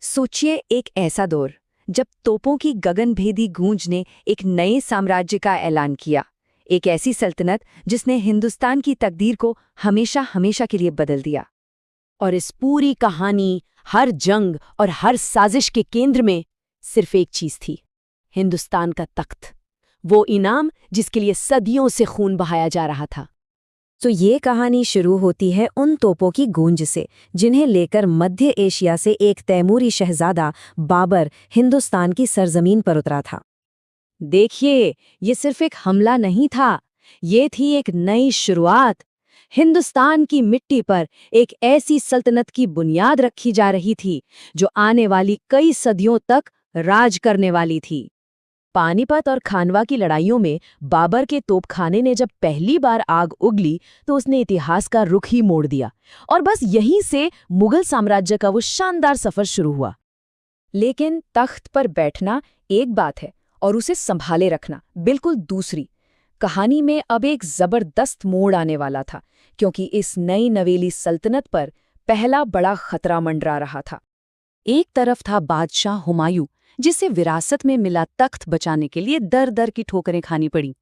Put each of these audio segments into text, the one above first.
सोचिए एक ऐसा दौर जब तोपों की गगनभेदी गूंज ने एक नए साम्राज्य का ऐलान किया। एक ऐसी सल्तनत जिसने हिंदुस्तान की तकदीर को हमेशा हमेशा के लिए बदल दिया। और इस पूरी कहानी, हर जंग और हर साजिश के केंद्र में सिर्फ एक चीज थी, हिंदुस्तान का तख्त। वो इनाम जिसके लिए सदियों से खून बहाया जा रहा था। तो ये कहानी शुरू होती है उन तोपों की गूंज से जिन्हें लेकर मध्य एशिया से एक तैमूरी शहजादा बाबर हिंदुस्तान की सरजमीन पर उतरा था। देखिए, ये सिर्फ एक हमला नहीं था, ये थी एक नई शुरुआत। हिंदुस्तान की मिट्टी पर एक ऐसी सल्तनत की बुनियाद रखी जा रही थी जो आने वाली कई सदियों तक राज करने वाली थी। पानीपत और खानवा की लड़ाइयों में बाबर के तोपखाने ने जब पहली बार आग उगली तो उसने इतिहास का रुख ही मोड़ दिया, और बस यहीं से मुगल साम्राज्य का वो शानदार सफर शुरू हुआ। लेकिन तख्त पर बैठना एक बात है और उसे संभाले रखना बिल्कुल दूसरी। कहानी में अब एक जबरदस्त मोड़ आने वाला था, क्योंकि इस नई नवेली सल्तनत पर पहला बड़ा खतरा मंडरा रहा था। एक तरफ था बादशाह हुमायूं, जिसे विरासत में मिला तख्त बचाने के लिए दर दर की ठोकरें खानी पड़ी,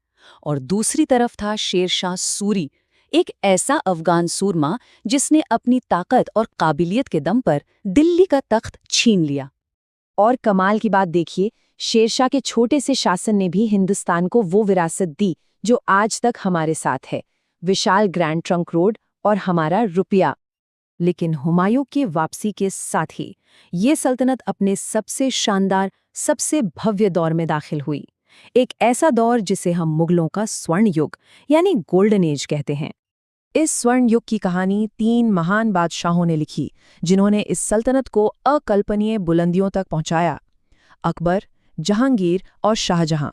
और दूसरी तरफ था शेरशाह सूरी, एक ऐसा अफगान सूरमा जिसने अपनी ताकत और काबिलियत के दम पर दिल्ली का तख्त छीन लिया। और कमाल की बात देखिए, शेरशाह के छोटे से शासन ने भी हिंदुस्तान को वो विरासत दी जो आज तक हमारे साथ है, विशाल ग्रैंड ट्रंक रोड और हमारा रुपया। लेकिन हुमायूं की वापसी के साथ ही ये सल्तनत अपने सबसे शानदार, सबसे भव्य दौर में दाखिल हुई। एक ऐसा दौर जिसे हम मुगलों का स्वर्ण युग यानी गोल्डन एज कहते हैं। इस स्वर्ण युग की कहानी 3 महान बादशाहों ने लिखी, जिन्होंने इस सल्तनत को अकल्पनीय बुलंदियों तक पहुंचाया: अकबर, जहांगीर और शाहजहां।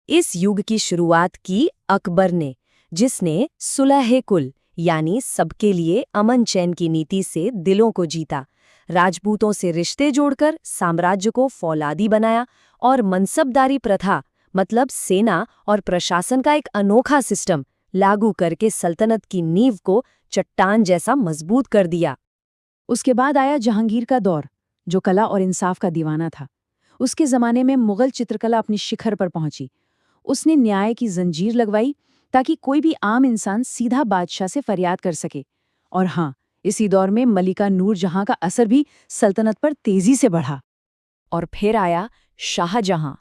इस युग की शुरुआत की अकबर ने, जिसने सुलह-ए-कुल यानी सबके लिए अमन चैन की नीति से दिलों को जीता, राजपूतों से रिश्ते जोड़कर साम्राज्य को फौलादी बनाया और मनसबदारी प्रथा मतलब सेना और प्रशासन का एक अनोखा सिस्टम लागू करके सल्तनत की नींव को चट्टान जैसा मजबूत कर दिया। उसके बाद आया जहांगीर का दौर, जो कला और इंसाफ का दीवाना था। उसके ज़माने में मुगल चित्रकला अपनी शिखर पर पहुंची। उसने न्याय की जंजीर लगवाई ताकि कोई भी आम इंसान सीधा बादशाह से फरियाद कर सके। और हाँ, इसी दौर में मलिका नूरजहां का असर भी सल्तनत पर तेजी से बढ़ा। और फिर आया शाहजहां,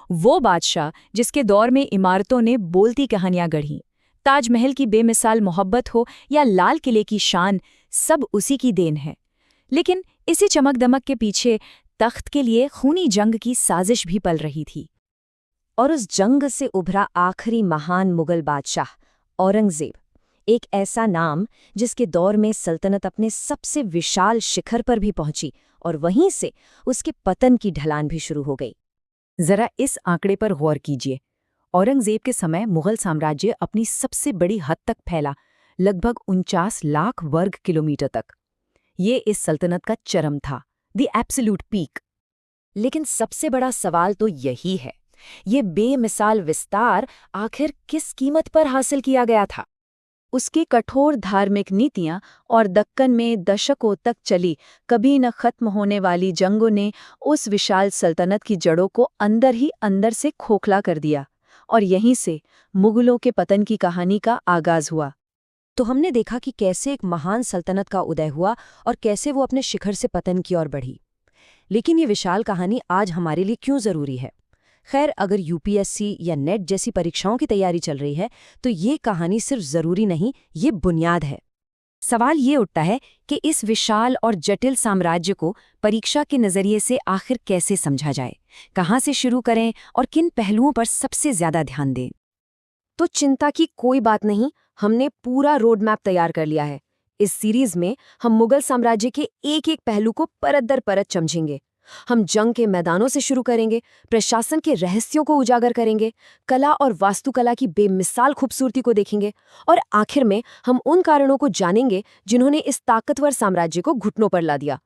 वो बादशाह जिसके दौर में इमारतों ने बोलती कहानियां गढ़ीं। ताजमहल की बेमिसाल मोहब्बत हो या लाल किले की शान, सब उसी की देन है। लेकिन इसी चमक दमक के पीछे तख्त के लिए खूनी जंग की साजिश भी पल रही थी। और उस जंग से उभरा आखिरी महान मुगल बादशाह औरंगजेब, एक ऐसा नाम जिसके दौर में सल्तनत अपने सबसे विशाल शिखर पर भी पहुंची और वहीं से उसके पतन की ढलान भी शुरू हो गई। जरा इस आंकड़े पर गौर कीजिए। औरंगजेब के समय मुगल साम्राज्य अपनी सबसे बड़ी हद तक फैला, लगभग 49 लाख वर्ग किलोमीटर तक। ये इस सल्तनत का चरम था, द एब्सोल्यूट पीक। लेकिन सबसे बड़ा सवाल तो यही है, ये बेमिसाल विस्तार आखिर किस कीमत पर हासिल किया गया था? उसकी कठोर धार्मिक नीतियां और दक्कन में दशकों तक चली कभी न खत्म होने वाली जंगों ने उस विशाल सल्तनत की जड़ों को अंदर ही अंदर से खोखला कर दिया, और यहीं से मुगलों के पतन की कहानी का आगाज हुआ। तो हमने देखा कि कैसे एक महान सल्तनत का उदय हुआ और कैसे वो अपने शिखर से पतन की ओर बढ़ी। लेकिन ये विशाल कहानी आज हमारे लिए क्यों ज़रूरी है? खैर, अगर यूपीएससी या नेट जैसी परीक्षाओं की तैयारी चल रही है तो ये कहानी सिर्फ ज़रूरी नहीं, ये बुनियाद है। सवाल ये उठता है कि इस विशाल और जटिल साम्राज्य को परीक्षा के नज़रिए से आखिर कैसे समझा जाए, कहाँ से शुरू करें और किन पहलुओं पर सबसे ज़्यादा ध्यान दें? तो चिंता की कोई बात नहीं, हमने पूरा रोड मैप तैयार कर लिया है। इस सीरीज में हम मुगल साम्राज्य के एक एक पहलू को परत दर परत समझेंगे। हम जंग के मैदानों से शुरू करेंगे, प्रशासन के रहस्यों को उजागर करेंगे, कला और वास्तुकला की बेमिसाल खूबसूरती को देखेंगे, और आखिर में हम उन कारणों को जानेंगे जिन्होंने इस ताकतवर साम्राज्य को घुटनों पर ला दिया।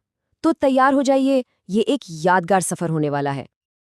तो तैयार हो जाइए, ये एक यादगार सफर होने वाला है।